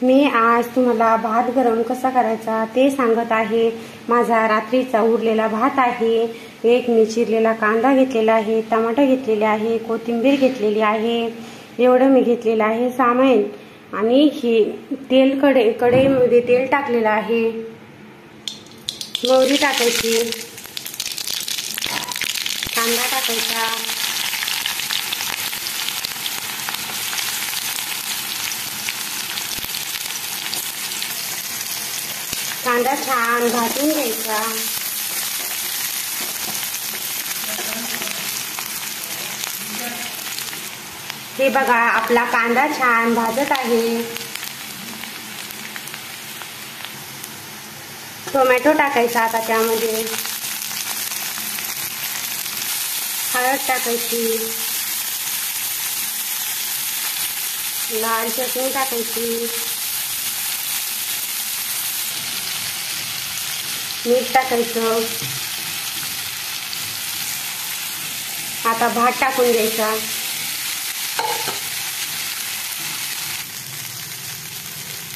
मी आज तुम्हाला भात गरम कसा करायचा ते सांगत आहे। माझा रात्रीचा उरलेला भात आहे। एक मी चिरलेला कांदा घेतलेला आहे, टमाटर घेतलेले आहे, कोथिंबीर घेतलेली आहे, एवढं मी घेतलेलं आहे सामान। आणि ही तेल कढईमध्ये तेल टाकलेलं आहे। मोहरी टाकायची, कांदा टाकायचा, कांदा छान भाजून घ्यायचा। हे बघा आपला कांदा छान भाजत आहे। टोमॅटो टाकायचा आता त्यामध्ये, हळद टाकायची, लाल चटणी टाकायची, मीठ टाकायचं। आता भात टाकून द्यायचा।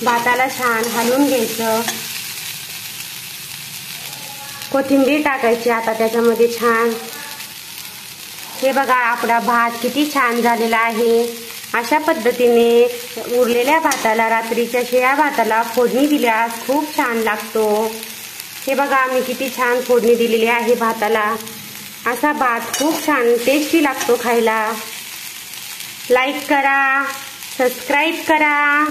भाताला छान हलवून घ्यायचं। कोथिंबीर टाकायची आता त्याच्यामध्ये छान। हे बघा आपला भात किती छान झालेला आहे। अशा पद्धतीने उरलेल्या भाताला, रात्रीच्या शिळ्या भाताला फोडणी दिल्यास खूप छान लागतो। हे बघा मी किती छान फोडणी दिलेली आहे भाताला। असा भात खूप छान टेस्टी लागतो खायला। लाईक करा, सबस्क्राईब करा।